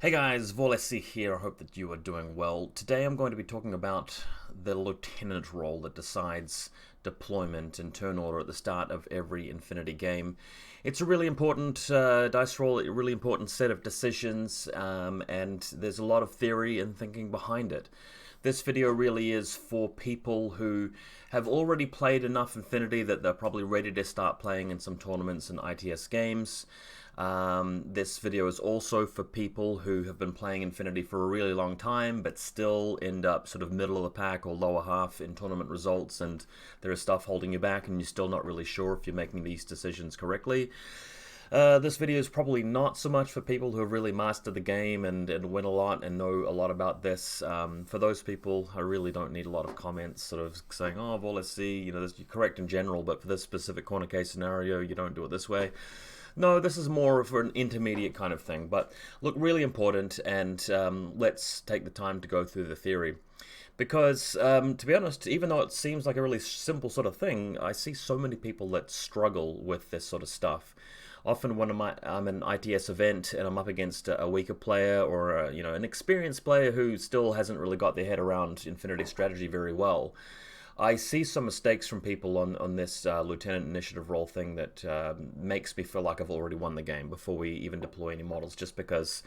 Hey guys, VaulSC here. I hope that you are doing well. Today I'm going to be talking about the lieutenant role that decides deployment and turn order at the start of every infiNity game. It's a really important dice roll, a really important set of decisions, and there's a lot of theory and thinking behind it. This video really is for people who have already played enough infiNity that they're probably ready to start playing in some tournaments and ITS games. This video is also for people who have been playing infiNity for a really long time but still end up sort of middle of the pack or lower half in tournament results, and there is stuff holding you back and you're still not really sure if you're making these decisions correctly. This video is probably not so much for people who have really mastered the game and win a lot and know a lot about this. For those people, I really don't need a lot of comments sort of saying, oh, well, let's see, you know, you're correct in general, but for this specific corner case scenario, you don't do it this way. No, this is more for an intermediate kind of thing, but look, really important, and let's take the time to go through the theory. Because, to be honest, even though it seems like a really simple sort of thing, I see so many people that struggle with this sort of stuff. Often when I'm in an ITS event and I'm up against a weaker player or an experienced player who still hasn't really got their head around infiNity strategy very well, I see some mistakes from people on this Lieutenant Initiative role thing that makes me feel like I've already won the game before we even deploy any models, just because,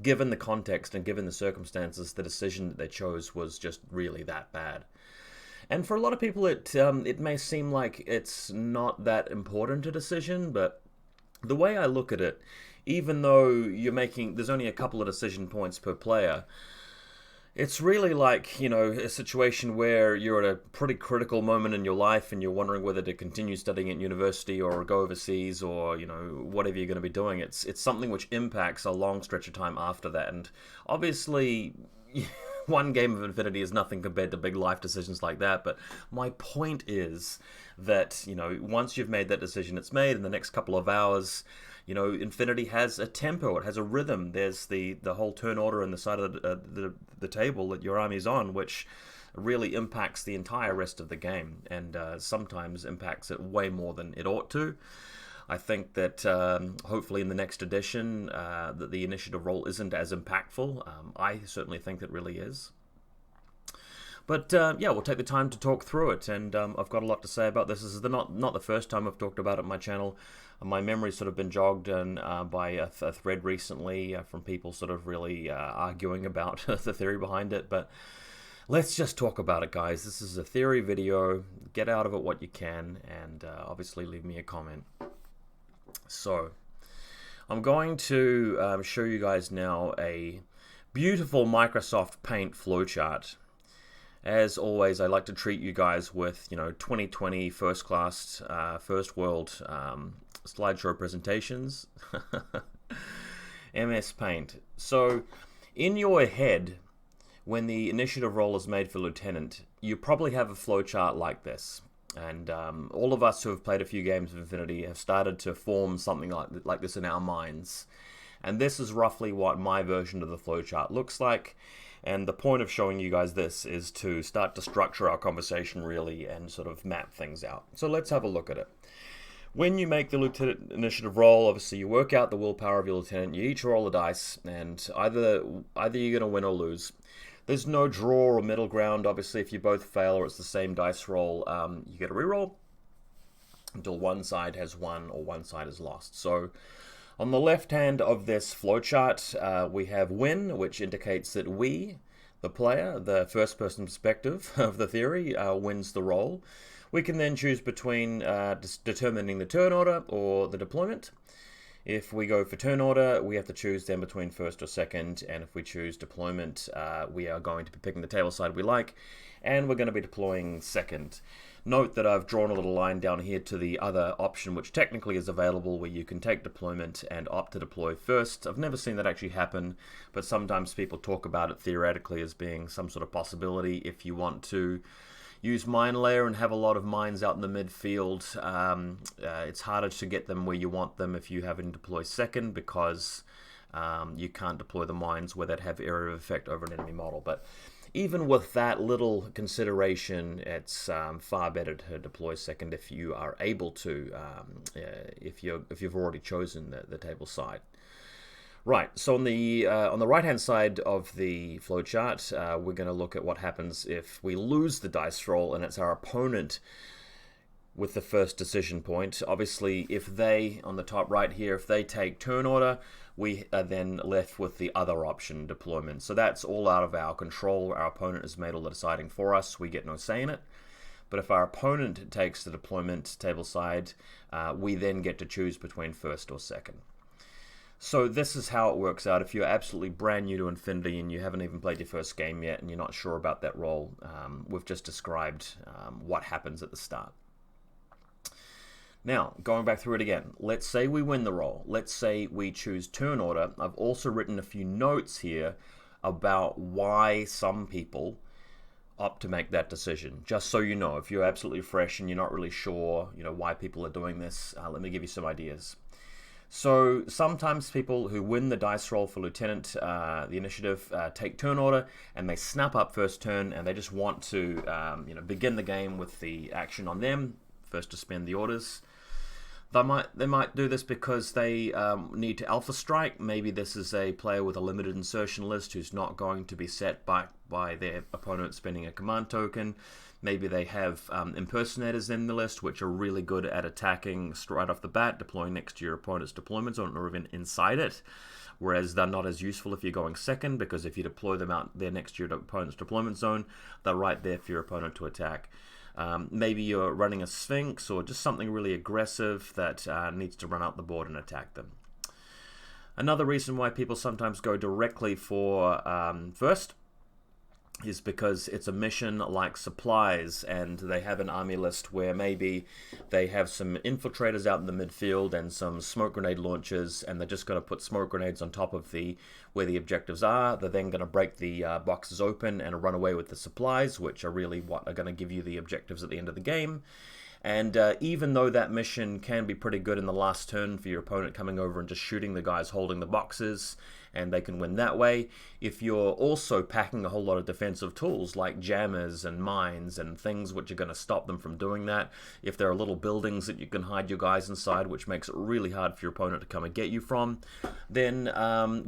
given the context and given the circumstances, the decision that they chose was just really that bad. And for a lot of people, it may seem like it's not that important a decision, but the way I look at it, even though there's only a couple of decision points per player, it's really like, a situation where you're at a pretty critical moment in your life and you're wondering whether to continue studying at university or go overseas or, whatever you're going to be doing. It's something which impacts a long stretch of time after that. And obviously, one game of infiNity is nothing compared to big life decisions like that. But my point is that, once you've made that decision, it's made in the next couple of hours. infiNity has a tempo, it has a rhythm. There's the whole turn order on the side of the table that your army's on, which really impacts the entire rest of the game, and sometimes impacts it way more than it ought to. I think that hopefully in the next edition that the initiative role isn't as impactful. I certainly think it really is. But yeah, we'll take the time to talk through it, and I've got a lot to say about this. This is not the first time I've talked about it on my channel. My memory's sort of been jogged by a thread recently from people sort of really arguing about the theory behind it. But let's just talk about it, guys. This is a theory video. Get out of it what you can, and obviously leave me a comment. So I'm going to show you guys now a beautiful Microsoft Paint flowchart. As always, I like to treat you guys with, 2020 first class, first world slideshow presentations. MS Paint. So, in your head, when the initiative roll is made for Lieutenant, you probably have a flowchart like this. And all of us who have played a few games of infiNity have started to form something like this in our minds. And this is roughly what my version of the flowchart looks like. And the point of showing you guys this is to start to structure our conversation really and sort of map things out. So let's have a look at it. When you make the Lieutenant Initiative roll, obviously you work out the willpower of your Lieutenant, you each roll a dice, and either you're going to win or lose. There's no draw or middle ground. Obviously, if you both fail or it's the same dice roll, you get a reroll until one side has won or one side has lost. So on the left hand of this flowchart, we have win, which indicates that we, the player, the first person perspective of the theory, wins the roll. We can then choose between determining the turn order or the deployment. If we go for turn order, we have to choose then between first or second, and if we choose deployment, we are going to be picking the table side we like, and we're going to be deploying second. Note that I've drawn a little line down here to the other option, which technically is available, where you can take deployment and opt to deploy first. I've never seen that actually happen, but sometimes people talk about it theoretically as being some sort of possibility if you want to use mine layer and have a lot of mines out in the midfield. It's harder to get them where you want them if you have them deploy second, because you can't deploy the mines where they'd have area of effect over an enemy model. But even with that little consideration, it's far better to deploy second if you are able to, if you've already chosen the table side. Right, so on the right hand side of the flowchart, we're going to look at what happens if we lose the dice roll and it's our opponent with the first decision point. Obviously, if they, on the top right here, if they take turn order, we are then left with the other option, deployment. So that's all out of our control. Our opponent has made all the deciding for us. We get no say in it. But if our opponent takes the deployment table side, we then get to choose between first or second. So this is how it works out. If you're absolutely brand new to infiNity and you haven't even played your first game yet and you're not sure about that role, we've just described what happens at the start. Now, going back through it again, let's say we win the roll. Let's say we choose turn order. I've also written a few notes here about why some people opt to make that decision. Just so you know, if you're absolutely fresh and you're not really sure, why people are doing this, let me give you some ideas. So sometimes people who win the dice roll for Lieutenant, the initiative, take turn order and they snap up first turn and they just want to begin the game with the action on them, first to spend the orders. They might do this because they need to alpha strike. Maybe this is a player with a limited insertion list who's not going to be set by their opponent spending a command token. Maybe they have impersonators in the list, which are really good at attacking right off the bat, deploying next to your opponent's deployment zone or even inside it. Whereas they're not as useful if you're going second, because if you deploy them out there next to your opponent's deployment zone, they're right there for your opponent to attack. Maybe you're running a Sphinx or just something really aggressive that needs to run out the board and attack them. Another reason why people sometimes go directly for first is because it's a mission like supplies and they have an army list where maybe they have some infiltrators out in the midfield and some smoke grenade launchers, and they're just going to put smoke grenades on top of where the objectives are. They're then going to break the boxes open and run away with the supplies, which are really what are going to give you the objectives at the end of the game. And even though that mission can be pretty good in the last turn for your opponent coming over and just shooting the guys holding the boxes, and they can win that way, if you're also packing a whole lot of defensive tools like jammers and mines and things which are going to stop them from doing that, if there are little buildings that you can hide your guys inside, which makes it really hard for your opponent to come and get you from, then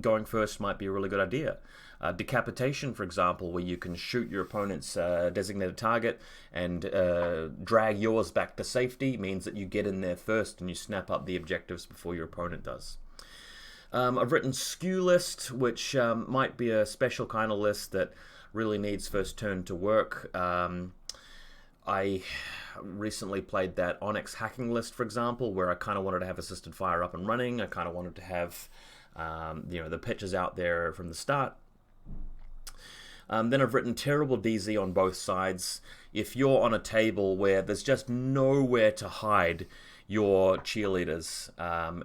going first might be a really good idea. Decapitation, for example, where you can shoot your opponent's designated target and drag yours back to safety, means that you get in there first and you snap up the objectives before your opponent does. I've written skew list, which might be a special kind of list that really needs first turn to work. I recently played that Onyx hacking list, for example, where I kind of wanted to have assisted fire up and running. I kind of wanted to have the pitches out there from the start. Then I've written terrible DZ on both sides. If you're on a table where there's just nowhere to hide your cheerleaders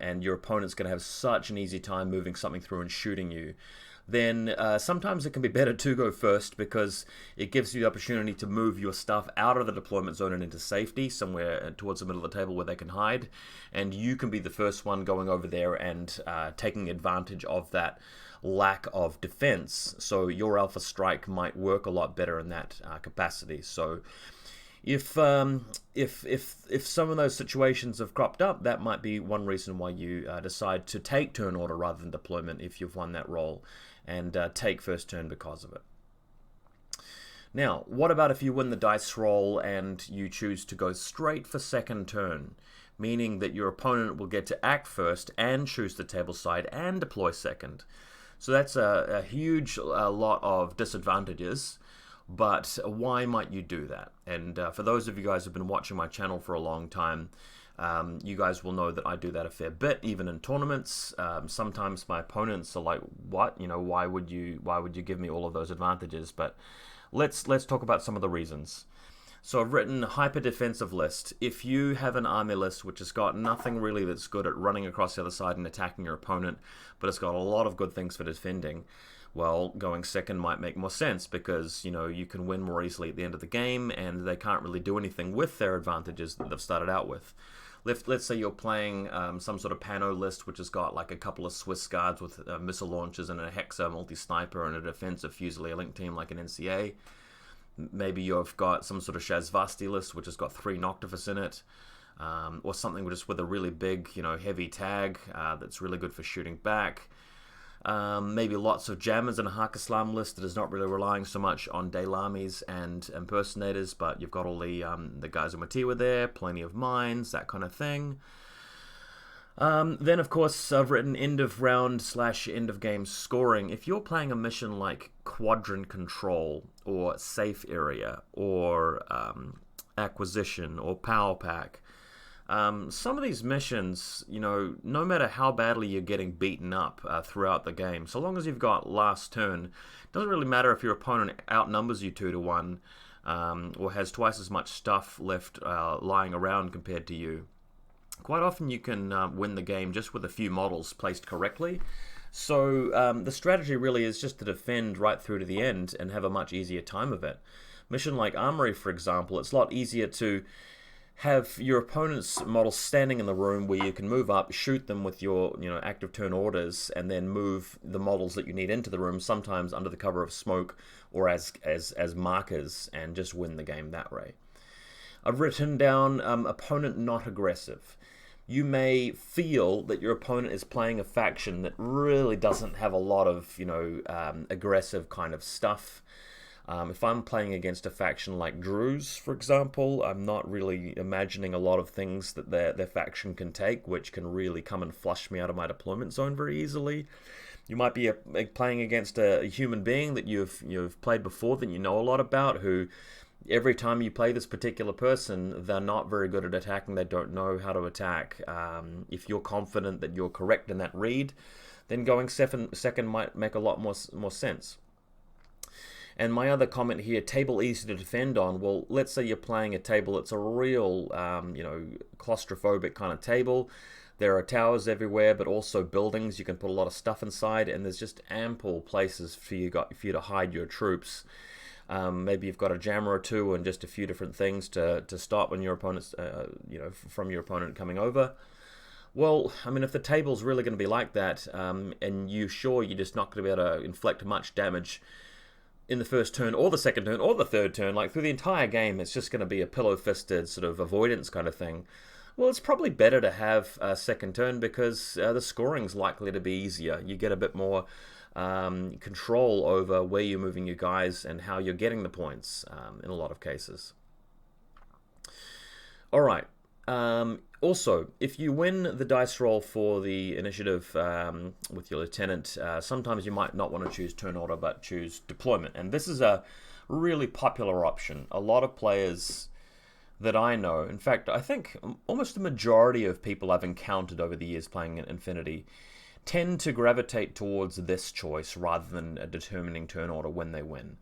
and your opponent's going to have such an easy time moving something through and shooting you, then sometimes it can be better to go first, because it gives you the opportunity to move your stuff out of the deployment zone and into safety, somewhere towards the middle of the table where they can hide, and you can be the first one going over there and taking advantage of that lack of defense. So your alpha strike might work a lot better in that capacity. So if some of those situations have cropped up, that might be one reason why you decide to take turn order rather than deployment if you've won that role, and take first turn because of it. Now, what about if you win the dice roll and you choose to go straight for second turn, meaning that your opponent will get to act first and choose the table side and deploy second? So that's a huge lot of disadvantages. But why might you do that? And for those of you guys who've been watching my channel for a long time, you guys will know that I do that a fair bit, even in tournaments. Sometimes my opponents are like, "What? Why would you give me all of those advantages?" But let's talk about some of the reasons. So I've written hyper defensive list. If you have an army list which has got nothing really that's good at running across the other side and attacking your opponent, but it's got a lot of good things for defending, well, going second might make more sense, because you can win more easily at the end of the game, and they can't really do anything with their advantages that they've started out with. Let's say you're playing some sort of Pano list which has got like a couple of Swiss guards with missile launchers and a Hexa multi-sniper and a defensive Fusilier link team like an NCA. Maybe you've got some sort of Shazvasti list which has got 3 Noctifus in it, or something just with a really big, heavy tag that's really good for shooting back. Maybe lots of jammers and a Hakislam list that is not really relying so much on Daylamis and impersonators, but you've got all the guys in Matiwa there, plenty of mines, that kind of thing. Then, of course, I've written end of round / end of game scoring. If you're playing a mission like Quadrant Control or Safe Area or Acquisition or Power Pack, some of these missions, no matter how badly you're getting beaten up throughout the game, so long as you've got last turn, it doesn't really matter if your opponent outnumbers you 2-1 or has twice as much stuff left lying around compared to you. Quite often you can win the game just with a few models placed correctly. So the strategy really is just to defend right through to the end and have a much easier time of it. Mission like Armory, for example, it's a lot easier to have your opponent's models standing in the room where you can move up, shoot them with your active turn orders, and then move the models that you need into the room, sometimes under the cover of smoke or as markers, and just win the game that way. I've written down opponent not aggressive. You may feel that your opponent is playing a faction that really doesn't have a lot of aggressive kind of stuff. If I'm playing against a faction like Druze, for example, I'm not really imagining a lot of things that their faction can take, which can really come and flush me out of my deployment zone very easily. You might be playing against a human being that you've played before, that you know a lot about, who every time you play this particular person, they're not very good at attacking. They don't know how to attack. If you're confident that you're correct in that read, then going second might make a lot more sense. And my other comment here, table easy to defend on. Well, let's say you're playing a table that's a real, claustrophobic kind of table. There are towers everywhere, but also buildings. You can put a lot of stuff inside, and there's just ample places for you to hide your troops. Maybe you've got a jammer or two and just a few different things to stop when your opponent's, from your opponent coming over. Well, I mean, if the table's really going to be like that, and you're sure you're just not going to be able to inflict much damage in the first turn or the second turn or the third turn, like through the entire game, it's just going to be a pillow-fisted sort of avoidance kind of thing. Well, it's probably better to have a second turn because the scoring's likely to be easier. You get a bit more control over where you're moving your guys and how you're getting the points in a lot of cases. All right. Also, if you win the dice roll for the initiative with your lieutenant, sometimes you might not want to choose turn order but choose deployment. And this is a really popular option. A lot of players that I know, in fact, I think almost the majority of people I've encountered over the years playing in infiNity tend to gravitate towards this choice rather than determining turn order when they win.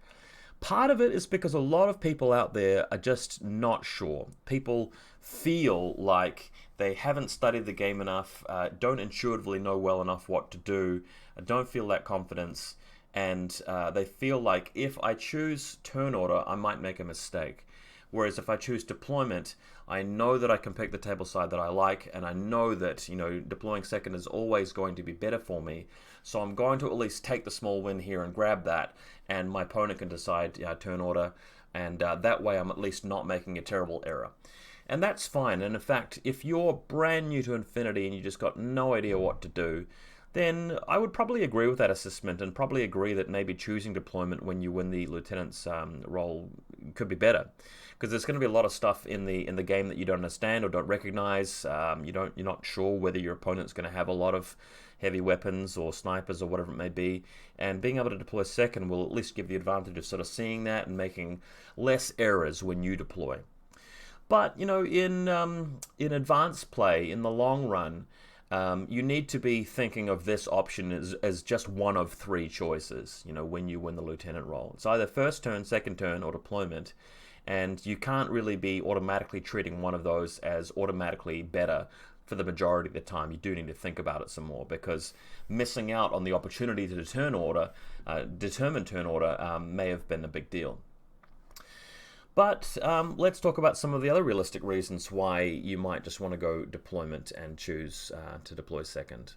Part of it is because a lot of people out there are just not sure. People feel like they haven't studied the game enough, don't intuitively know well enough what to do, don't feel that confidence, and they feel like if I choose turn order, I might make a mistake. Whereas if I choose deployment, I know that I can pick the table side that I like, and I know that deploying second is always going to be better for me. So I'm going to at least take the small win here and grab that, and my opponent can decide turn order, and that way I'm at least not making a terrible error. And that's fine. And in fact, if you're brand new to infiNity and you just got no idea what to do, then I would probably agree with that assessment and probably agree that maybe choosing deployment when you win the lieutenant's role could be better. Because there's going to be a lot of stuff in the game that you don't understand or don't recognize. You're not sure whether your opponent's going to have a lot of heavy weapons or snipers or whatever it may be. And being able to deploy second will at least give the advantage of sort of seeing that and making less errors when you deploy. But in advanced play, in the long run, you need to be thinking of this option as just one of three choices. When you win the lieutenant role, it's either first turn, second turn, or deployment. And you can't really be automatically treating one of those as automatically better for the majority of the time. You do need to think about it some more, because missing out on the opportunity to determine turn order may have been a big deal. But let's talk about some of the other realistic reasons why you might just want to go deployment and choose to deploy second.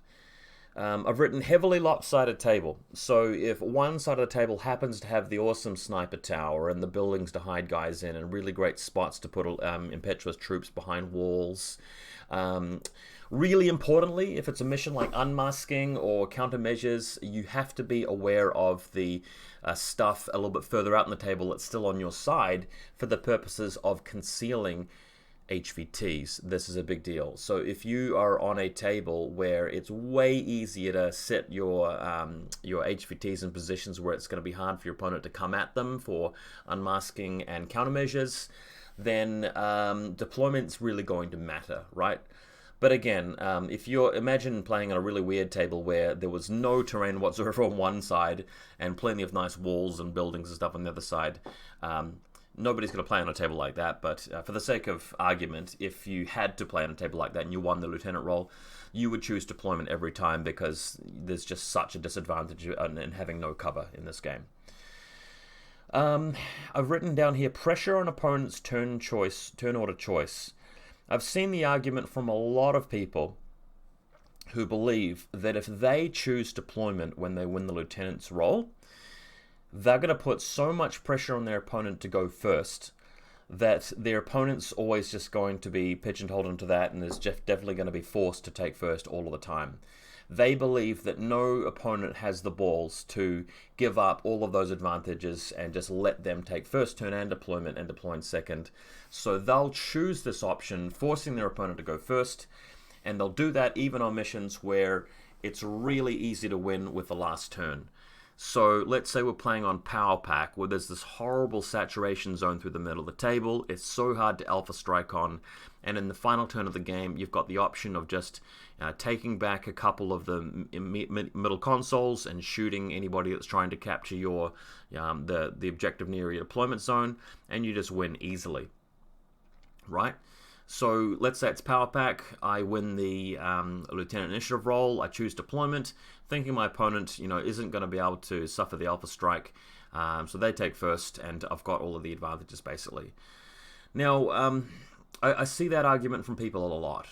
I've written heavily lopsided table. So if one side of the table happens to have the awesome sniper tower and the buildings to hide guys in and really great spots to put impetuous troops behind walls, Really importantly, if it's a mission like unmasking or countermeasures, you have to be aware of the stuff a little bit further out on the table that's still on your side for the purposes of concealing HVTs. This is a big deal. So if you are on a table where it's way easier to set your HVTs in positions where it's going to be hard for your opponent to come at them for unmasking and countermeasures, then deployment's really going to matter, right? But again, if you're, imagine playing on a really weird table where there was no terrain whatsoever on one side and plenty of nice walls and buildings and stuff on the other side. Nobody's going to play on a table like that, but for the sake of argument, if you had to play on a table like that and you won the lieutenant role, you would choose deployment every time because there's just such a disadvantage in having no cover in this game. I've written down here, pressure on opponent's turn order choice. I've seen the argument from a lot of people who believe that if they choose deployment when they win the lieutenant's role, they're going to put so much pressure on their opponent to go first that their opponent's always just going to be pigeonholed into that and is definitely going to be forced to take first all of the time. They believe that no opponent has the balls to give up all of those advantages and just let them take first turn and deploy in second. So they'll choose this option, forcing their opponent to go first, and they'll do that even on missions where it's really easy to win with the last turn. So let's say we're playing on Power Pack where there's this horrible saturation zone through the middle of the table. It's so hard to alpha strike on, and in the final turn of the game you've got the option of just taking back a couple of the middle consoles and shooting anybody that's trying to capture your the objective near your deployment zone, and you just win easily, right? So let's say it's Power Pack, I win the Lieutenant Initiative role, I choose deployment, thinking my opponent, isn't going to be able to suffer the alpha strike, so they take first, and I've got all of the advantages basically. Now, I see that argument from people a lot.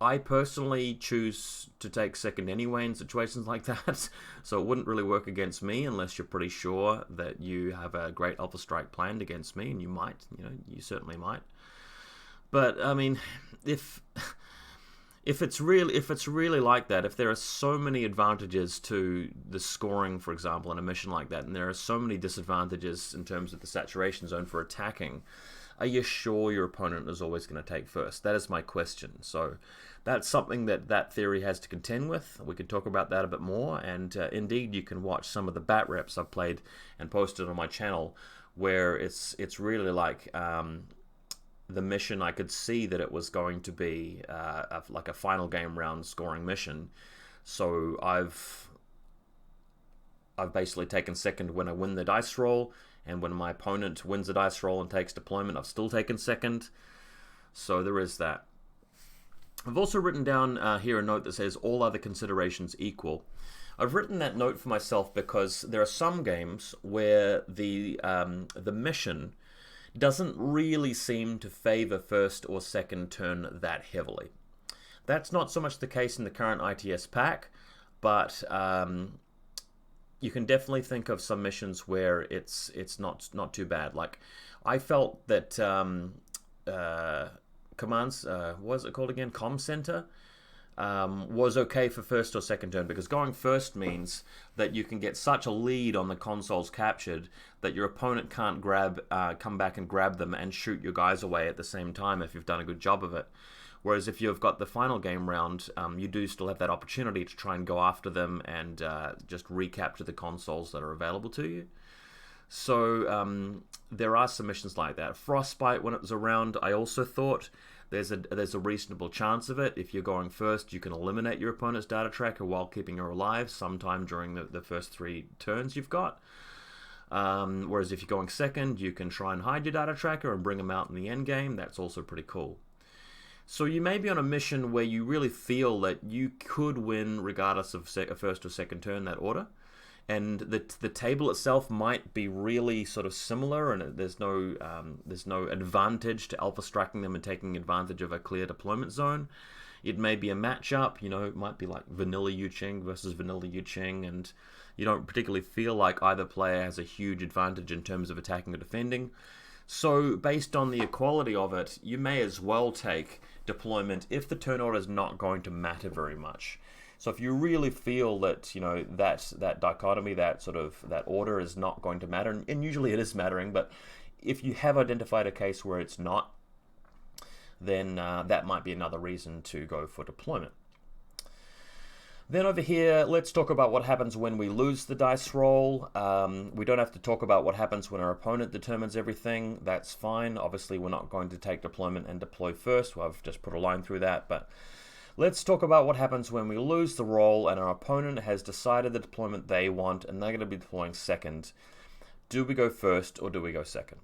I personally choose to take second anyway in situations like that, so it wouldn't really work against me unless you're pretty sure that you have a great alpha strike planned against me, and you might, you certainly might. But I mean, if it's really like that, if there are so many advantages to the scoring, for example, in a mission like that, and there are so many disadvantages in terms of the saturation zone for attacking, are you sure your opponent is always going to take first? That is my question. So that's something that theory has to contend with. We could talk about that a bit more, and indeed you can watch some of the bat reps I've played and posted on my channel, where it's really like the mission, I could see that it was going to be like a final game round scoring mission. So I've basically taken second when I win the dice roll, and when my opponent wins the dice roll and takes deployment, I've still taken second. So there is that. I've also written down here a note that says all other considerations equal. I've written that note for myself because there are some games where the mission doesn't really seem to favor first or second turn that heavily. That's not so much the case in the current ITS pack, but you can definitely think of some missions where it's not too bad. Like, I felt that commands, what was it called again? Comm Center was okay for first or second turn, because going first means that you can get such a lead on the consoles captured that your opponent can't come back and grab them and shoot your guys away at the same time if you've done a good job of it. Whereas if you've got the final game round, you do still have that opportunity to try and go after them and just recapture the consoles that are available to you. So there are some missions like that. Frostbite, when it was around, I also thought there's a reasonable chance of it. If you're going first, you can eliminate your opponent's data tracker while keeping her alive sometime during the first 3 turns you've got. Whereas if you're going second, you can try and hide your data tracker and bring them out in the end game. That's also pretty cool. So you may be on a mission where you really feel that you could win regardless of a first or second turn, that order. And the table itself might be really sort of similar, and there's no advantage to alpha striking them and taking advantage of a clear deployment zone. It may be a matchup, it might be like vanilla Yuching versus vanilla Yuching, and you don't particularly feel like either player has a huge advantage in terms of attacking or defending. So based on the equality of it, you may as well take deployment if the turn order is not going to matter very much. So if you really feel that, you know, that dichotomy, that order is not going to matter, and usually it is mattering, but if you have identified a case where it's not, then that might be another reason to go for deployment. Then over here, let's talk about what happens when we lose the dice roll. We don't have to talk about what happens when our opponent determines everything. That's fine. Obviously, we're not going to take deployment and deploy first. Well, I've just put a line through that. But let's talk about what happens when we lose the roll and our opponent has decided the deployment they want and they're going to be deploying second. Do we go first or do we go second?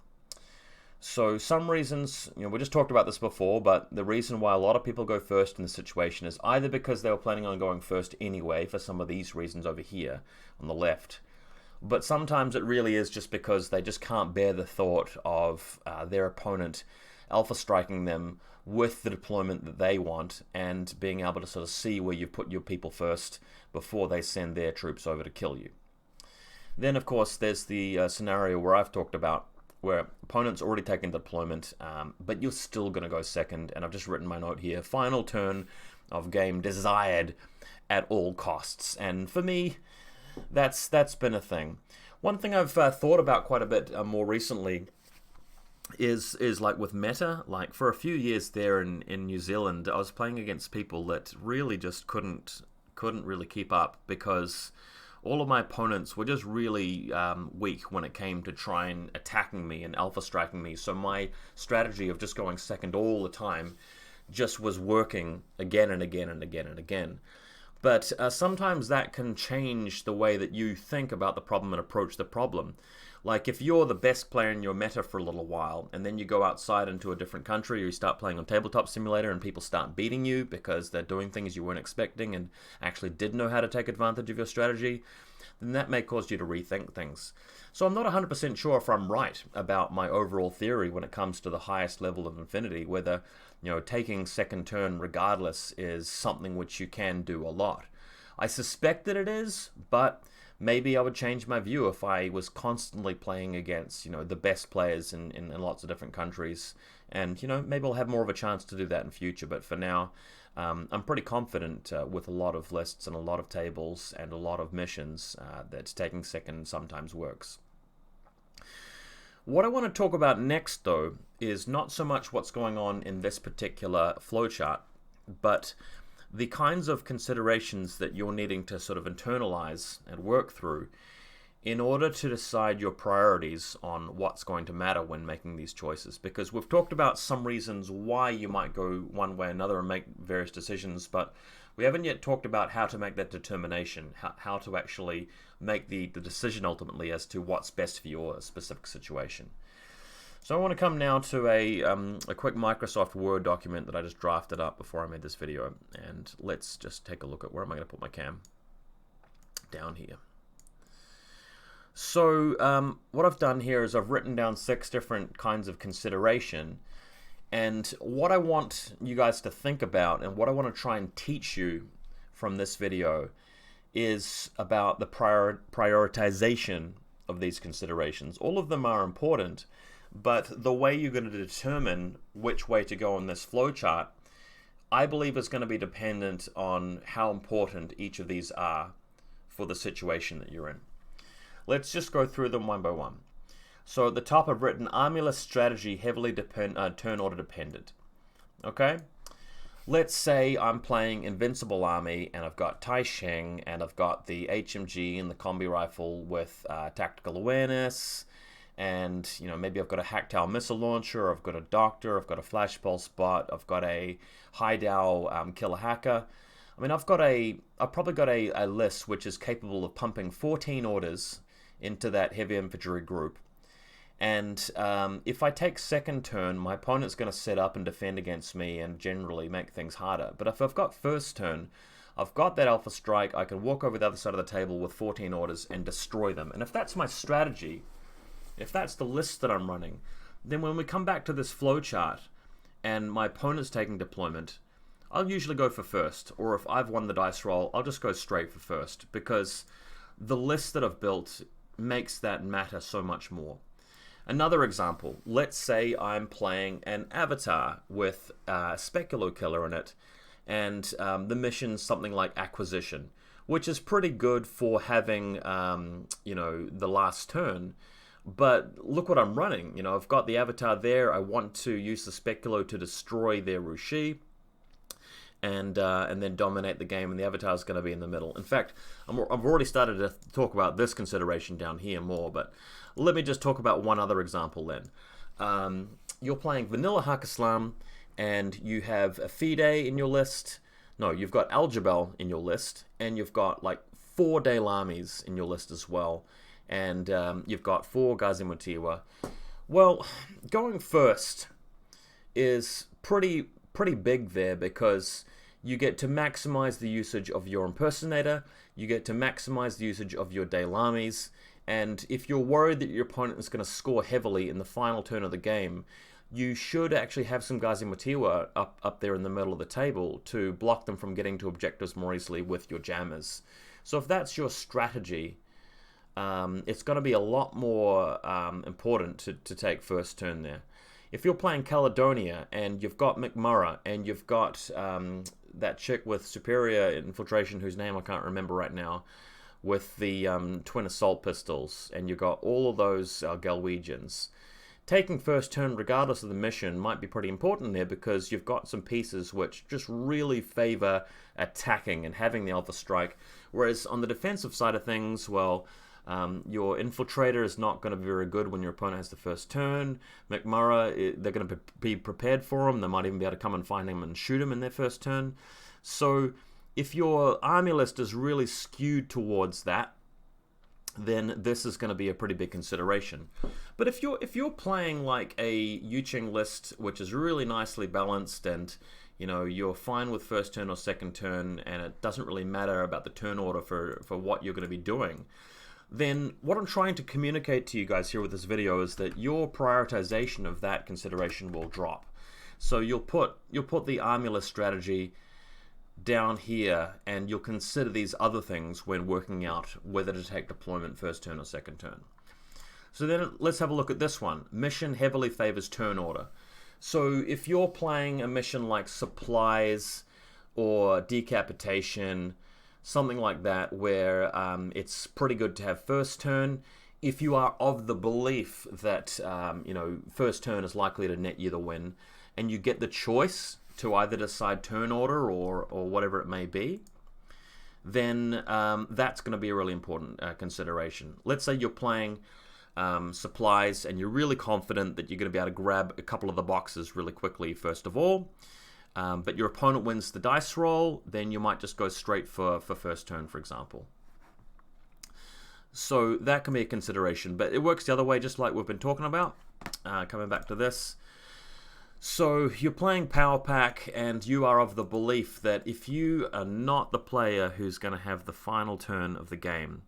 So some reasons, you know, we just talked about this before, but the reason why a lot of people go first in this situation is either because they were planning on going first anyway for some of these reasons over here on the left, but sometimes it really is just because they just can't bear the thought of their opponent alpha striking them with the deployment that they want and being able to sort of see where you put your people first before they send their troops over to kill you. Then, of course, there's the scenario where I've talked about where opponent's already taken deployment, but you're still going to go second. And I've just written my note here, final turn of game desired at all costs. And for me, that's been a thing. One thing I've thought about quite a bit more recently is like with meta. Like for a few years there in New Zealand, I was playing against people that really just couldn't really keep up because all of my opponents were just really weak when it came to try and attacking me and alpha striking me. So my strategy of just going second all the time just was working again and again and again and again. But sometimes that can change the way that you think about the problem and approach the problem. Like if you're the best player in your meta for a little while and then you go outside into a different country or you start playing on Tabletop Simulator and people start beating you because they're doing things you weren't expecting and actually did know how to take advantage of your strategy, then that may cause you to rethink things. So I'm not 100% sure if I'm right about my overall theory when it comes to the highest level of infiNity, whether, you know, taking second turn regardless is something which you can do a lot. I suspect that it is, but maybe I would change my view if I was constantly playing against, you know, the best players in lots of different countries. And, you know, maybe I'll have more of a chance to do that in future. But for now, I'm pretty confident with a lot of lists and a lot of tables and a lot of missions that taking second sometimes works. What I want to talk about next, though, is not so much what's going on in this particular flowchart, but the kinds of considerations that you're needing to sort of internalize and work through in order to decide your priorities on what's going to matter when making these choices. Because we've talked about some reasons why you might go one way or another and make various decisions, but we haven't yet talked about how to make that determination, how to actually make the decision ultimately as to what's best for your specific situation. So I want to come now to a quick Microsoft Word document that I just drafted up before I made this video. And let's just take a look at where am I going to put my cam? Down here. So what I've done here is I've written down 6 different kinds of consideration. And what I want you guys to think about and what I want to try and teach you from this video is about the prioritization of these considerations. All of them are important, but the way you're going to determine which way to go on this flowchart, I believe is going to be dependent on how important each of these are for the situation that you're in. Let's just go through them one by one. So at the top I've written armyless strategy heavily turn order dependent. Okay? Let's say I'm playing Invincible Army and I've got Tai Sheng and I've got the HMG and the combi rifle with tactical awareness, and you know, maybe I've got a Hacktail missile launcher, I've got a doctor, I've got a flash pulse bot, I've got a Haidao killer hacker. I mean, I've probably got a list which is capable of pumping 14 orders into that heavy infantry group. And if I take second turn, my opponent's going to set up and defend against me and generally make things harder. But if I've got first turn, I've got that alpha strike, I can walk over the other side of the table with 14 orders and destroy them. And if that's my strategy, if that's the list that I'm running, then when we come back to this flowchart and my opponent's taking deployment, I'll usually go for first. Or if I've won the dice roll, I'll just go straight for first, because the list that I've built makes that matter so much more. Another example, let's say I'm playing an avatar with a specular killer in it, and the mission's something like acquisition, which is pretty good for having, the last turn. But look what I'm running. I've got the avatar there. I want to use the specular to destroy their Rushi, and then dominate the game, and the avatar is going to be in the middle. In fact, I've already started to talk about this consideration down here more, but let me just talk about one other example then. You're playing vanilla Hakislam, and you have a Fide in your list. No, you've got Aljabel in your list, and you've got like 4 Daylamis in your list as well, and you've got 4 Gazimutiwa. Well, going first is pretty big there, because you get to maximize the usage of your impersonator, you get to maximize the usage of your Daylamis, and if you're worried that your opponent is going to score heavily in the final turn of the game, you should actually have some Gazimutiwa up there in the middle of the table to block them from getting to objectives more easily with your jammers. So if that's your strategy, it's going to be a lot more important to take first turn there. If you're playing Caledonia and you've got McMurrah and you've got that chick with superior infiltration whose name I can't remember right now, with the twin assault pistols, and you've got all of those Galwegians, taking first turn regardless of the mission might be pretty important there, because you've got some pieces which just really favor attacking and having the Alpha Strike, whereas on the defensive side of things, well, your infiltrator is not going to be very good when your opponent has the first turn. McMurrah, they're going to be prepared for him. They might even be able to come and find him and shoot him in their first turn. So if your army list is really skewed towards that, then this is going to be a pretty big consideration. But if you're playing like a Yuching list which is really nicely balanced, and you're fine with first turn or second turn, and it doesn't really matter about the turn order for what you're going to be doing, then what I'm trying to communicate to you guys here with this video is that your prioritization of that consideration will drop. So you'll put the army list strategy down here, and you'll consider these other things when working out whether to take deployment first turn or second turn. So then let's have a look at this one. Mission heavily favors turn order. So if you're playing a mission like supplies or decapitation, something like that, where it's pretty good to have first turn, if you are of the belief that first turn is likely to net you the win, and you get the choice to either decide turn order or whatever it may be, then that's going to be a really important consideration. Let's say you're playing supplies, and you're really confident that you're going to be able to grab a couple of the boxes really quickly first of all, but your opponent wins the dice roll, then you might just go straight for first turn, for example. So that can be a consideration, but it works the other way, just like we've been talking about. Coming back to this. So you're playing Power Pack, and you are of the belief that if you are not the player who's going to have the final turn of the game,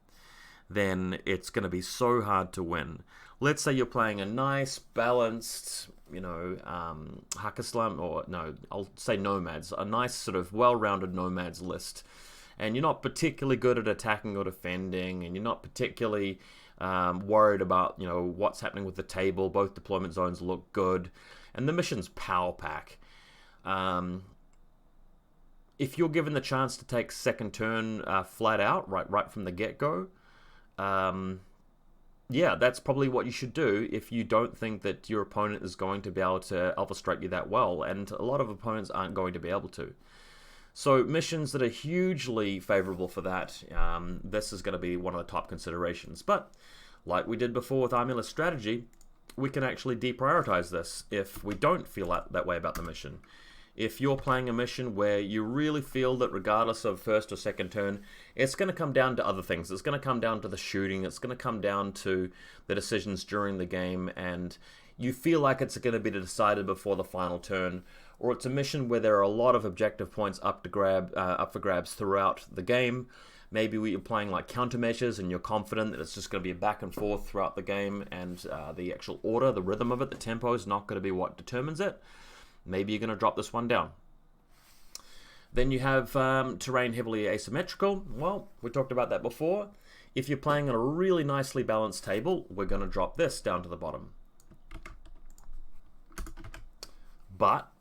then it's going to be so hard to win. Let's say you're playing a nice, balanced, Hakislam, or no, I'll say Nomads, a nice sort of well-rounded Nomads list, and you're not particularly good at attacking or defending, and you're not particularly worried about, what's happening with the table. Both deployment zones look good, and the mission's Power Pack. If you're given the chance to take second turn flat out, right from the get-go, yeah, that's probably what you should do if you don't think that your opponent is going to be able to Alpha Strike you that well, and a lot of opponents aren't going to be able to. So missions that are hugely favorable for that, this is going to be one of the top considerations. But like we did before with Army List strategy, we can actually deprioritize this if we don't feel that way about the mission. If you're playing a mission where you really feel that regardless of first or second turn, it's going to come down to other things. It's going to come down to the shooting. It's going to come down to the decisions during the game, and you feel like it's going to be decided before the final turn, or it's a mission where there are a lot of objective points up for grabs throughout the game. Maybe you're playing like countermeasures, and you're confident that it's just going to be a back and forth throughout the game, and the actual order, the rhythm of it, the tempo is not going to be what determines it. Maybe you're going to drop this one down. Then you have terrain heavily asymmetrical. Well, we talked about that before. If you're playing on a really nicely balanced table, we're going to drop this down to the bottom. But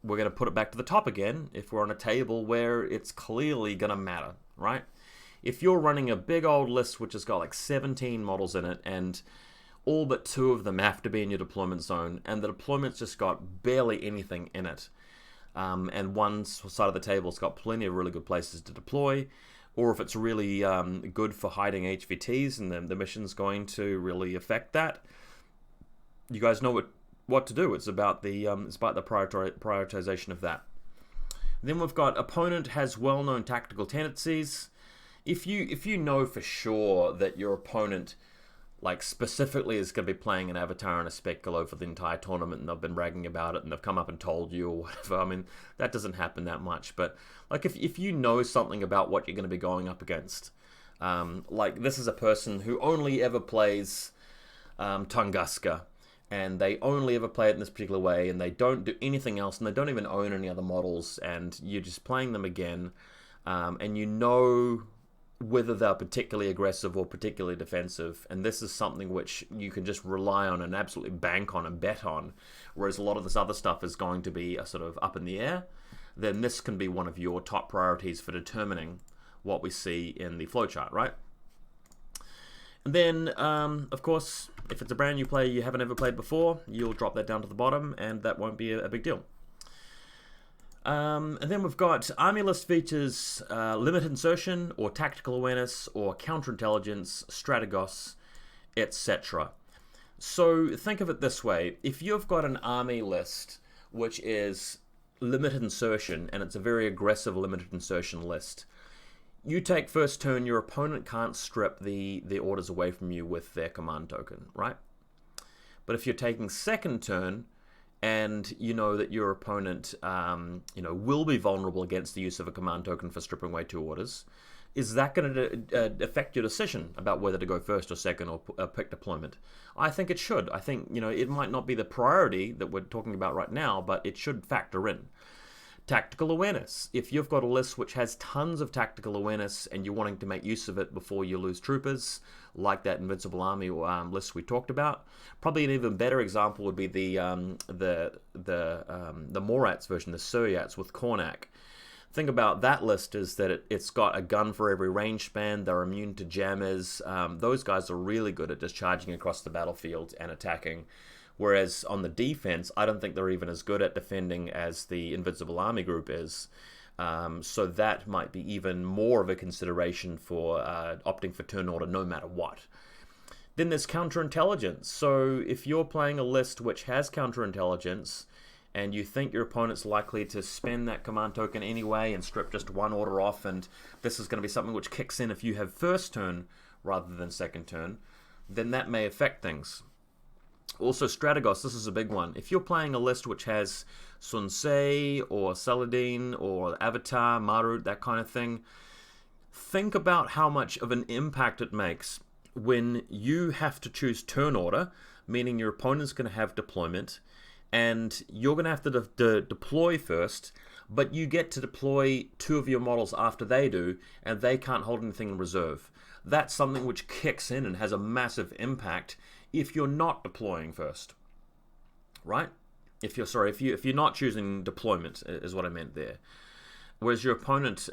we're going to put it back to the top again if we're on a table where it's clearly going to matter, right? If you're running a big old list which has got like 17 models in it, and all but 2 of them have to be in your deployment zone, and the deployment's just got barely anything in it, and one side of the table's got plenty of really good places to deploy, or if it's really good for hiding HVTs and the mission's going to really affect that, you guys know what to do. It's about the prioritization of that. Then we've got opponent has well-known tactical tendencies. If you know for sure that your opponent, like, specifically is going to be playing an Avatar and a Speculo for the entire tournament, and they've been bragging about it, and they've come up and told you or whatever, I mean, that doesn't happen that much. But like, if you know something about what you're going to be going up against, like, this is a person who only ever plays Tunguska, and they only ever play it in this particular way, and they don't do anything else, and they don't even own any other models, and you're just playing them again, and you know whether they're particularly aggressive or particularly defensive, and this is something which you can just rely on and absolutely bank on and bet on, whereas a lot of this other stuff is going to be a sort of up in the air, then this can be one of your top priorities for determining what we see in the flowchart, right? And then, of course, if it's a brand new player you haven't ever played before, you'll drop that down to the bottom, and that won't be a big deal. And then we've got army list features limit insertion, or tactical awareness, or counterintelligence, strategos, etc. So think of it this way: if you've got an army list which is limited insertion, and it's a very aggressive limited insertion list, you take first turn, your opponent can't strip the orders away from you with their command token, right? But if you're taking second turn, and you know that your opponent will be vulnerable against the use of a command token for stripping away 2 orders, is that going to affect your decision about whether to go first or second or pick deployment? I think it should. I think, it might not be the priority that we're talking about right now, but it should factor in. Tactical awareness. If you've got a list which has tons of tactical awareness and you're wanting to make use of it before you lose troopers, like that Invincible Army list we talked about, probably an even better example would be the Morats version, the Suryats with Kornak. Thing about that list is that it's got a gun for every range span. They're immune to jammers. Those guys are really good at just charging across the battlefield and attacking. Whereas on the defense, I don't think they're even as good at defending as the Invincible Army group is. So that might be even more of a consideration for opting for turn order no matter what. Then there's counterintelligence. So if you're playing a list which has counterintelligence, and you think your opponent's likely to spend that command token anyway and strip just 1 order off, and this is going to be something which kicks in if you have first turn rather than second turn, then that may affect things. Also, strategos, this is a big one. If you're playing a list which has Sun Ce or Saladin or Avatar, Marut, that kind of thing, think about how much of an impact it makes when you have to choose turn order, meaning your opponent's going to have deployment, and you're going to have to deploy first, but you get to deploy 2 of your models after they do, and they can't hold anything in reserve. That's something which kicks in and has a massive impact if you're not deploying first, right? If you're not choosing deployment, is what I meant there. Whereas your opponent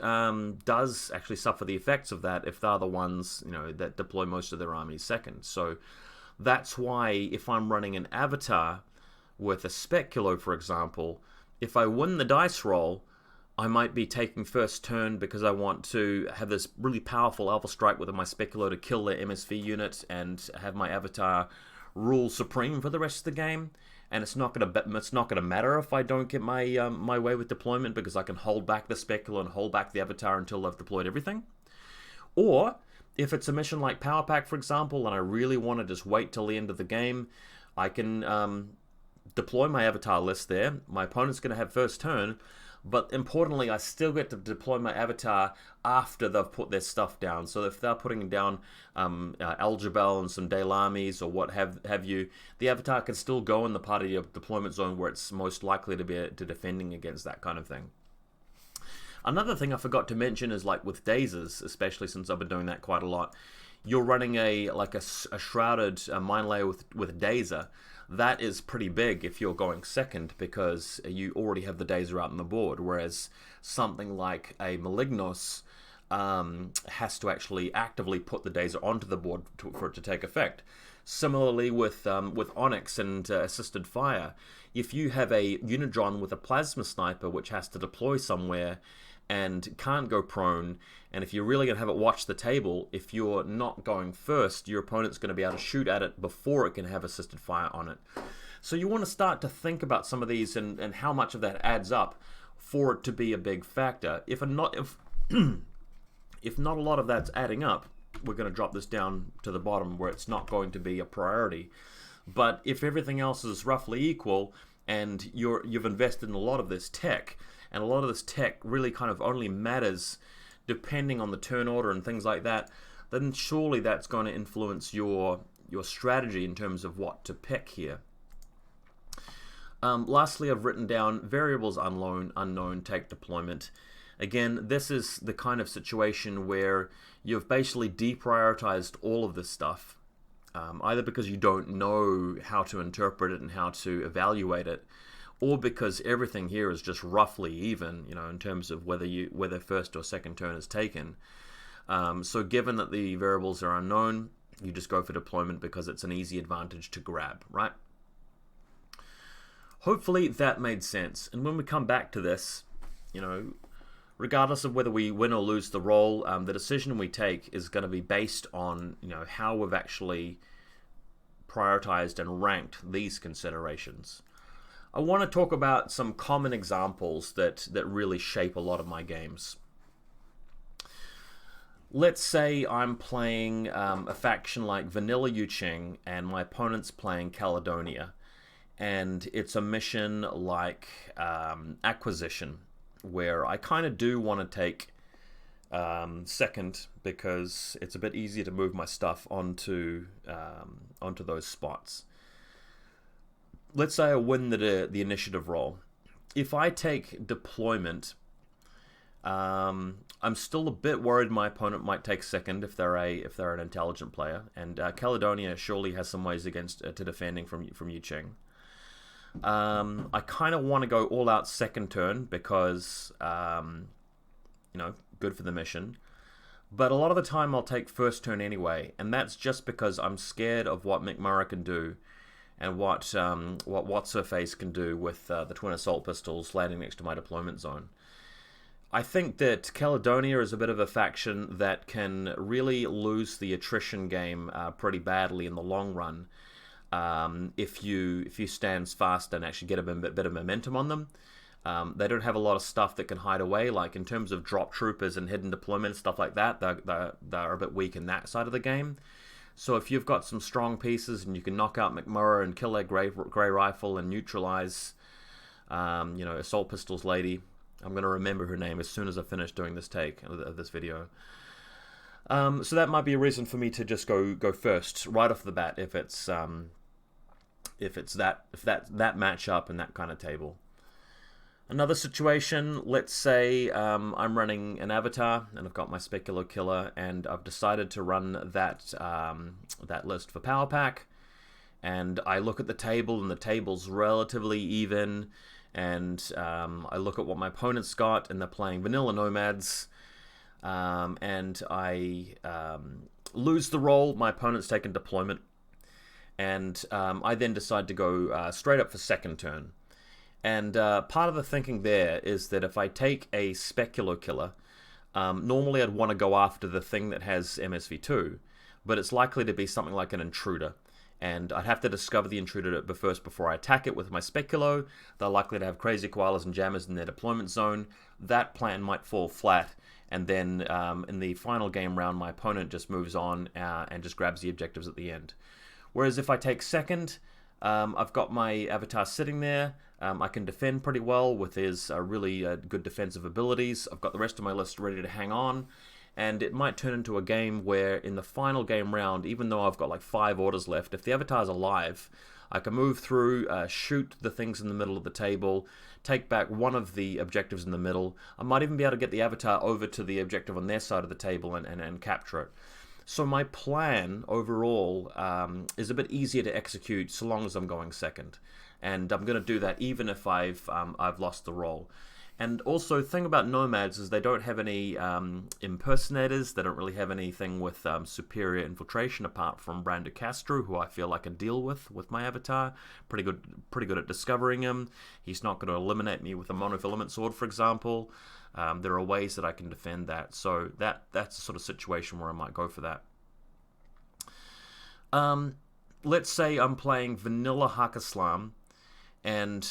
does actually suffer the effects of that if they're the ones that deploy most of their armies second. So that's why if I'm running an Avatar with a Speculo, for example, if I win the dice roll, I might be taking first turn because I want to have this really powerful Alpha Strike with my Speculo to kill their MSV unit and have my Avatar rule supreme for the rest of the game. And it's not going to matter if I don't get my my way with deployment, because I can hold back the Speculo and hold back the Avatar until I've deployed everything. Or if it's a mission like Power Pack, for example, and I really want to just wait till the end of the game, I can deploy my Avatar list there. My opponent's going to have first turn. But importantly, I still get to deploy my Avatar after they've put their stuff down. So if they're putting down Aljabel and some Daylamis or what have you, the Avatar can still go in the part of your deployment zone where it's most likely to be defending against that kind of thing. Another thing I forgot to mention is, like with Dazes, especially since I've been doing that quite a lot, you're running a shrouded mine layer with Dazer. that is pretty big if you're going second, because you already have the Dazer out on the board, whereas something like a Malignos has to actually actively put the Dazer onto the board for it to take effect. Similarly with Onyx and assisted fire, if you have a Unidron with a plasma sniper which has to deploy somewhere and can't go prone, and if you're really going to have it watch the table, if you're not going first, your opponent's going to be able to shoot at it before it can have assisted fire on it. So you want to start to think about some of these and how much of that adds up for it to be a big factor. If not a lot of that's adding up, we're going to drop this down to the bottom where it's not going to be a priority. But if everything else is roughly equal and you've invested in a lot of this tech, and a lot of this tech really kind of only matters depending on the turn order and things like that, then surely that's going to influence your strategy in terms of what to pick here. Lastly, I've written down variables unknown, take deployment. Again, this is the kind of situation where you've basically deprioritized all of this stuff, either because you don't know how to interpret it and how to evaluate it, or because everything here is just roughly even, in terms of whether first or second turn is taken. So given that the variables are unknown, you just go for deployment because it's an easy advantage to grab, right? Hopefully that made sense. And when we come back to this, regardless of whether we win or lose the roll, the decision we take is going to be based on how we've actually prioritized and ranked these considerations. I want to talk about some common examples that really shape a lot of my games. Let's say I'm playing a faction like Vanilla Yuching and my opponent's playing Caledonia, and it's a mission like Acquisition, where I kind of do want to take second because it's a bit easier to move my stuff onto those spots. Let's say I win the initiative roll. If I take deployment, I'm still a bit worried my opponent might take second if they're an intelligent player, and Caledonia surely has some ways to defending from Yuching. I kind of want to go all out second turn because good for the mission. But a lot of the time I'll take first turn anyway, and that's just because I'm scared of what McMurray can do and what What's Her Face can do with the twin assault pistols landing next to my deployment zone. I think that Caledonia is a bit of a faction that can really lose the attrition game pretty badly in the long run if you stand fast and actually get a bit of momentum on them. They don't have a lot of stuff that can hide away, like in terms of drop troopers and hidden deployment, stuff like that. They're a bit weak in that side of the game. So if you've got some strong pieces and you can knock out McMurray and kill that grey rifle and neutralize, assault pistols lady. I'm going to remember her name as soon as I finish doing this take of this video. So that might be a reason for me to just go first right off the bat if it's that matchup and that kind of table. Another situation, let's say I'm running an avatar and I've got my Specular Killer and I've decided to run that list for Power Pack, and I look at the table and the table's relatively even, and I look at what my opponent's got and they're playing Vanilla Nomads, and I lose the roll, my opponent's taken deployment, and I then decide to go straight up for second turn. And part of the thinking there is that if I take a Specular Killer, normally I'd want to go after the thing that has MSV2, but it's likely to be something like an Intruder. And I'd have to discover the Intruder first before I attack it with my Speculo. They're likely to have Crazy Koalas and Jammers in their deployment zone. That plan might fall flat, and then in the final game round, my opponent just moves on and just grabs the objectives at the end. Whereas if I take second, I've got my avatar sitting there. I can defend pretty well with his really good defensive abilities. I've got the rest of my list ready to hang on. And it might turn into a game where in the final game round, even though I've got like 5 orders left, if the avatar's alive, I can move through, shoot the things in the middle of the table, take back one of the objectives in the middle. I might even be able to get the avatar over to the objective on their side of the table and capture it. So my plan overall is a bit easier to execute so long as I'm going second, and I'm going to do that even if I've lost the role. And also, the thing about nomads is they don't have any impersonators. They don't really have anything with superior infiltration apart from Brando Castro, who I feel I can deal with my avatar. Pretty good at discovering him. He's not going to eliminate me with a monofilament sword, for example. There are ways that I can defend that. So that's the sort of situation where I might go for that. Let's say I'm playing vanilla Hakislam, and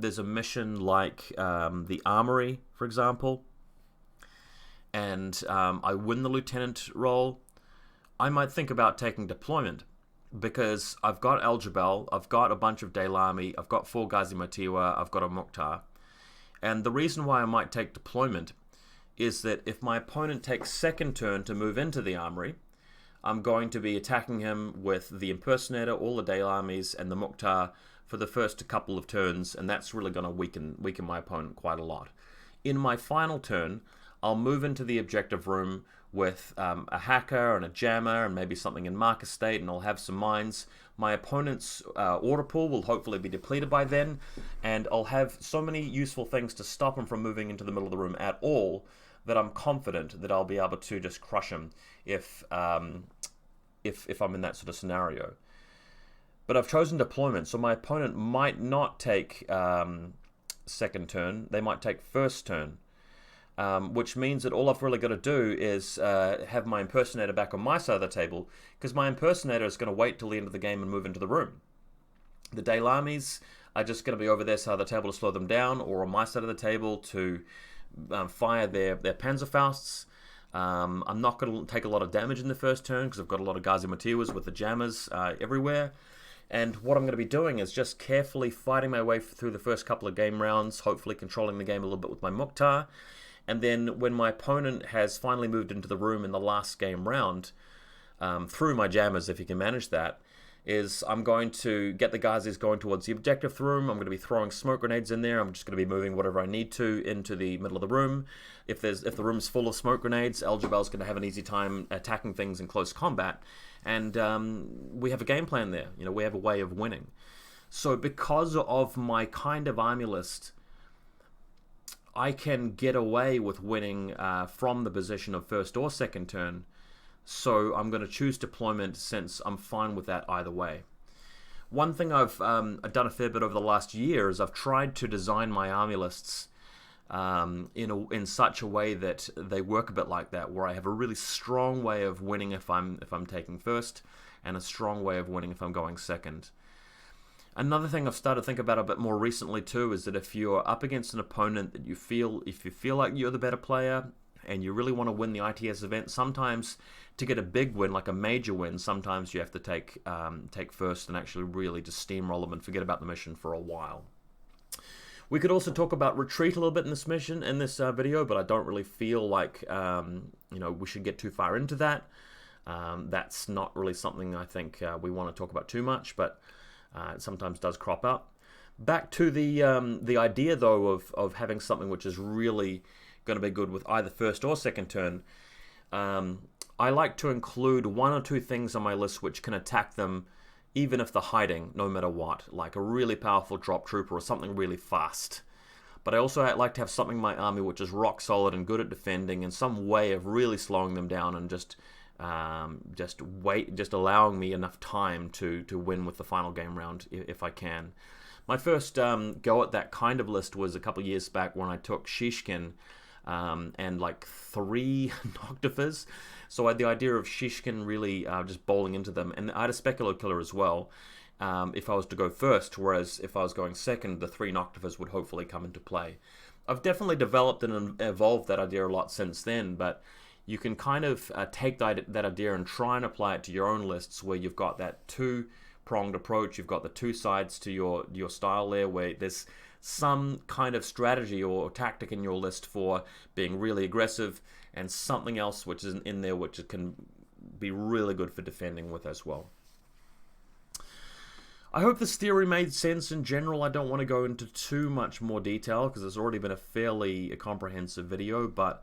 there's a mission like the Armory, for example, and I win the Lieutenant role. I might think about taking deployment, because I've got Aljabal, I've got a bunch of Daylami, I've got 4 Ghazi Matiwa, I've got a Mukhtar. And the reason why I might take deployment is that if my opponent takes second turn to move into the Armory, I'm going to be attacking him with the Impersonator, all the Daylamis, and the Mukhtar for the first couple of turns, and that's really going to weaken my opponent quite a lot. In my final turn, I'll move into the objective room with a hacker and a jammer and maybe something in marker state, and I'll have some mines. My opponent's order pool will hopefully be depleted by then, and I'll have so many useful things to stop him from moving into the middle of the room at all that I'm confident that I'll be able to just crush him if I'm in that sort of scenario. But I've chosen deployment, so my opponent might not take second turn. They might take first turn, which means that all I've really got to do is have my Impersonator back on my side of the table, because my Impersonator is going to wait till the end of the game and move into the room. The Daylamis are just going to be over their side of the table to slow them down, or on my side of the table to fire their Panzerfausts. I'm not going to take a lot of damage in the first turn because I've got a lot of Ghazi Matiwas with the jammers everywhere. And what I'm going to be doing is just carefully fighting my way through the first couple of game rounds, hopefully controlling the game a little bit with my Mukhtar. And then when my opponent has finally moved into the room in the last game round, through my jammers, if you can manage that, is I'm going to get the Ghazis going towards the objective room. I'm going to be throwing smoke grenades in there. I'm just going to be moving whatever I need to into the middle of the room. If the room's full of smoke grenades, Aljabal's going to have an easy time attacking things in close combat. And we have a game plan there. You know, we have a way of winning. So because of my kind of army list, I can get away with winning from the position of first or second turn. So I'm going to choose deployment since I'm fine with that either way. One thing I've done a fair bit over the last year is I've tried to design my army lists in such a way that they work a bit like that, where I have a really strong way of winning if I'm taking first, and a strong way of winning if I'm going second. Another thing I've started to think about a bit more recently too is that if you're up against an opponent that you feel like you're the better player and you really want to win the ITS event, sometimes to get a big win, like a major win, sometimes you have to take first and actually really just steamroll them and forget about the mission for a while. We could also talk about retreat a little bit in this mission, in this video, but I don't really feel like we should get too far into that. That's not really something I think we want to talk about too much, but it sometimes does crop up. Back to the idea though of having something which is really going to be good with either first or second turn. I like to include 1 or 2 things on my list which can attack them even if they're hiding, no matter what, like a really powerful drop trooper or something really fast. But I also like to have something in my army which is rock solid and good at defending, and some way of really slowing them down and just allowing me enough time to win with the final game round if I can. My first go at that kind of list was a couple of years back when I took Shishkin and like 3 Noctifers. So I had the idea of Shishkin really just bowling into them, and I had a Specular Killer as well if I was to go first, whereas if I was going second, the 3 Noctifers would hopefully come into play. I've definitely developed and evolved that idea a lot since then, but you can kind of take that idea and try and apply it to your own lists where you've got that 2-pronged approach. You've got the 2 sides to your style there, where there's some kind of strategy or tactic in your list for being really aggressive, and something else which is in there which can be really good for defending with as well. I hope this theory made sense in general. I don't want to go into too much more detail because it's already been a fairly comprehensive video, but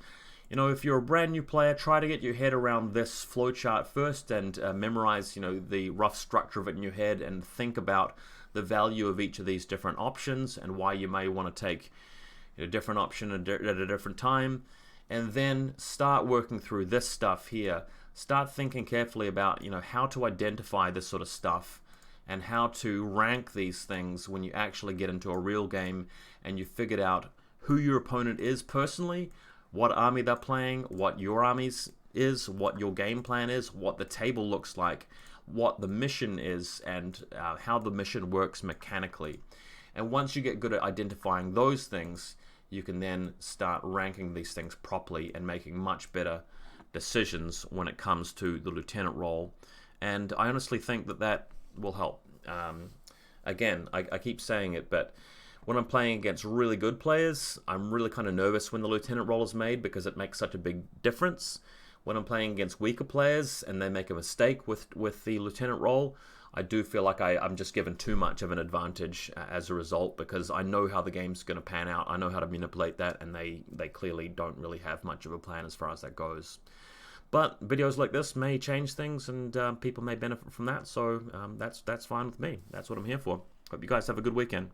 You know, if you're a brand new player, try to get your head around this flowchart first and memorize, you know, the rough structure of it in your head and think about the value of each of these different options and why you may want to take a different option at a different time. And then start working through this stuff here. Start thinking carefully about, you know, how to identify this sort of stuff and how to rank these things when you actually get into a real game and you figured out who your opponent is personally, what army they're playing, what your armies is, what your game plan is, what the table looks like, what the mission is, and how the mission works mechanically. And once you get good at identifying those things, you can then start ranking these things properly and making much better decisions when it comes to the lieutenant role. And I honestly think that that will help. Again, I keep saying it, but when I'm playing against really good players, I'm really kind of nervous when the lieutenant role is made because it makes such a big difference. When I'm playing against weaker players and they make a mistake with the lieutenant role, I do feel like I'm just given too much of an advantage as a result, because I know how the game's going to pan out. I know how to manipulate that, and they clearly don't really have much of a plan as far as that goes. But videos like this may change things, and people may benefit from that, so that's fine with me. That's what I'm here for. Hope you guys have a good weekend.